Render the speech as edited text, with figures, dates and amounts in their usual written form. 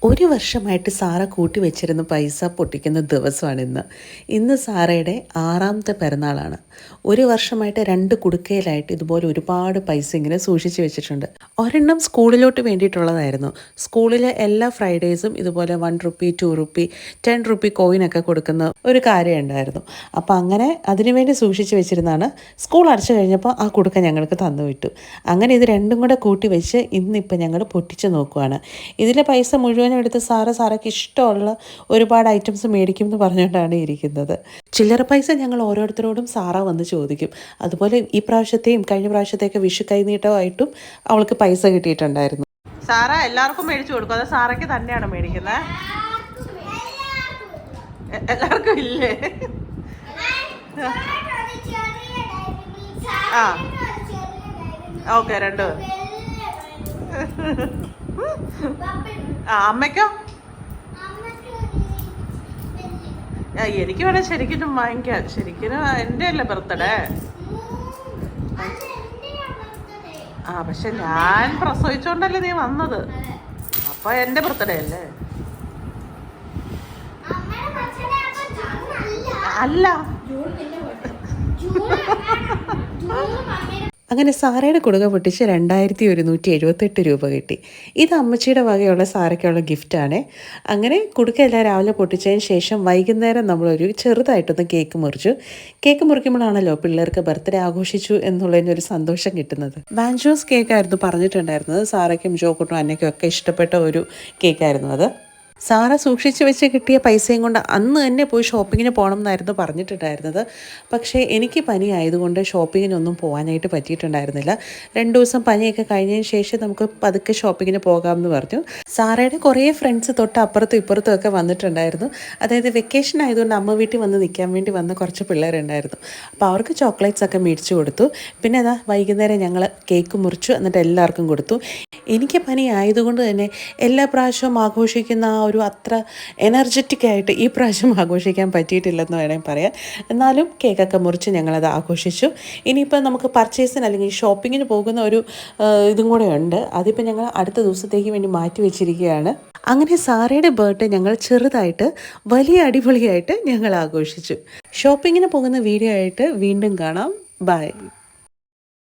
ഒരു വർഷമായിട്ട് സാറ കൂട്ടി വെച്ചിരുന്ന പൈസ പൊട്ടിക്കുന്ന ദിവസമാണ് ഇന്ന്. ഇന്ന് സാറയുടെ 6ാമത്തെ പിറന്നാളാണ്. ഒരു വർഷമായിട്ട് 2 കുടുക്കയിലായിട്ട് ഇതുപോലെ ഒരുപാട് പൈസ ഇങ്ങനെ സൂക്ഷിച്ച് വെച്ചിട്ടുണ്ട്. ഒരെണ്ണം സ്കൂളിലോട്ട് വേണ്ടിയിട്ടുള്ളതായിരുന്നു. സ്കൂളിലെ എല്ലാ ഫ്രൈഡേയ്സും ഇതുപോലെ 1 റുപ്പി, 2 റുപ്പി, 10 റുപ്പി കോയിനൊക്കെ കൊടുക്കുന്ന ഒരു കാര്യം ഉണ്ടായിരുന്നു. അപ്പോൾ അങ്ങനെ അതിനുവേണ്ടി സൂക്ഷിച്ച് വെച്ചിരുന്നതാണ്. സ്കൂൾ അടച്ചു കഴിഞ്ഞപ്പോൾ ആ കുടുക്ക ഞങ്ങൾക്ക് തന്നു വിട്ടു. അങ്ങനെ ഇത് രണ്ടും കൂടെ കൂട്ടി വെച്ച് ഇന്നിപ്പോൾ ഞങ്ങൾ പൊട്ടിച്ച് നോക്കുവാണ്. ഇതിലെ പൈസ മുഴുവൻ എടുത്ത് സാറയ്ക്ക് ഇഷ്ടമുള്ള ഒരുപാട് ഐറ്റംസ് മേടിക്കും എന്ന് പറഞ്ഞുകൊണ്ടാണ് ഇരിക്കുന്നത്. ചില്ലറ പൈസ ഞങ്ങൾ ഓരോരുത്തരോടും സാറ വന്ന് ചോദിക്കും. അതുപോലെ ഈ പ്രാവശ്യത്തെയും കഴിഞ്ഞ പ്രാവശ്യത്തെയൊക്കെ വിഷു കൈനീട്ടമായിട്ടും അവൾക്ക് പൈസ കിട്ടിയിട്ടുണ്ടായിരുന്നു. സാറ എല്ലാവർക്കും മേടിച്ചു കൊടുക്കും, അത് സാറയ്ക്ക് തന്നെയാണ് മേടിക്കുന്നത്? എല്ലാവർക്കും ഇല്ലേ? ആ ഓക്കെ, 2. അമ്മയ്ക്കോ? എനിക്ക് വേണേ ശരിക്കും വാങ്ങിക്കാൻ. ശരിക്കും എൻ്റെ അല്ലേ ബർത്ത്ഡേ? പക്ഷെ ഞാൻ പ്രസവിച്ചോണ്ടല്ലേ നീ വന്നത്, അപ്പൊ എൻ്റെ ബർത്ത്ഡേ അല്ലേ? അല്ല. അങ്ങനെ സാറയുടെ കുടുക പൊട്ടിച്ച് 2178 രൂപ കിട്ടി. ഇത് അമ്മച്ചിയുടെ വകയുള്ള സാറയ്ക്കുള്ള ഗിഫ്റ്റാണ്. അങ്ങനെ കുടുക്കയെല്ലാം രാവിലെ പൊട്ടിച്ചതിന് ശേഷം വൈകുന്നേരം നമ്മളൊരു ചെറുതായിട്ടൊന്ന് കേക്ക് മുറിച്ചു. കേക്ക് മുറിക്കുമ്പോഴാണല്ലോ പിള്ളേർക്ക് ബർത്ത്ഡേ ആഘോഷിച്ചു എന്നുള്ളതിനൊരു സന്തോഷം കിട്ടുന്നത്. വാൻജോസ് കേക്കായിരുന്നു പറഞ്ഞിട്ടുണ്ടായിരുന്നത്. സാറയ്ക്കും ജോക്കുട്ടും അന്നയ്ക്കും ഒക്കെ ഇഷ്ടപ്പെട്ട ഒരു കേക്കായിരുന്നു അത്. സാറ സൂക്ഷിച്ച് വെച്ച് കിട്ടിയ പൈസയും കൊണ്ട് അന്ന് തന്നെ പോയി ഷോപ്പിങ്ങിന് പോകണം എന്നായിരുന്നു പറഞ്ഞിട്ടുണ്ടായിരുന്നത്. പക്ഷേ എനിക്ക് പനി ആയതുകൊണ്ട് ഷോപ്പിങ്ങിനൊന്നും പോകാനായിട്ട് പറ്റിയിട്ടുണ്ടായിരുന്നില്ല. 2 ദിവസം പനിയൊക്കെ കഴിഞ്ഞതിന് ശേഷം നമുക്ക് പതുക്കെ ഷോപ്പിങ്ങിന് പോകാമെന്ന് പറഞ്ഞു. സാറയുടെ കുറേ ഫ്രണ്ട്സ് തൊട്ട് അപ്പുറത്തും ഇപ്പുറത്തും ഒക്കെ വന്നിട്ടുണ്ടായിരുന്നു. അതായത് വെക്കേഷൻ ആയതുകൊണ്ട് അമ്മ വീട്ടിൽ വന്ന് നിൽക്കാൻ വേണ്ടി വന്ന കുറച്ച് പിള്ളേരുണ്ടായിരുന്നു. അപ്പോൾ അവർക്ക് ചോക്ലേറ്റ്സ് ഒക്കെ മേടിച്ചു കൊടുത്തു. പിന്നെ അതാ വൈകുന്നേരം ഞങ്ങൾ കേക്ക് മുറിച്ചു, എന്നിട്ട് എല്ലാവർക്കും കൊടുത്തു. എനിക്ക് പനി ആയതുകൊണ്ട് തന്നെ എല്ലാ പ്രാവശ്യവും ആഘോഷിക്കുന്ന ആ ഒരു അത്ര എനർജറ്റിക് ആയിട്ട് ഈ പ്രാവശ്യം ആഘോഷിക്കാൻ പറ്റിയിട്ടില്ലെന്ന് വേണമെങ്കിൽ പറയാം. എന്നാലും കേക്കൊക്കെ മുറിച്ച് ഞങ്ങളത് ആഘോഷിച്ചു. ഇനിയിപ്പോൾ നമുക്ക് പർച്ചേസിന് അല്ലെങ്കിൽ ഷോപ്പിങ്ങിന് പോകുന്ന ഒരു ഇതും കൂടെ ഉണ്ട്. അതിപ്പോൾ ഞങ്ങൾ അടുത്ത ദിവസത്തേക്ക് വേണ്ടി മാറ്റി വെച്ചിരിക്കുകയാണ്. അങ്ങനെ സാറയുടെ ബർത്ത്ഡേ ഞങ്ങൾ ചെറുതായിട്ട് വലിയ അടിപൊളിയായിട്ട് ഞങ്ങൾ ആഘോഷിച്ചു. ഷോപ്പിങ്ങിന് പോകുന്ന വീഡിയോ ആയിട്ട് വീണ്ടും കാണാം. ബൈ.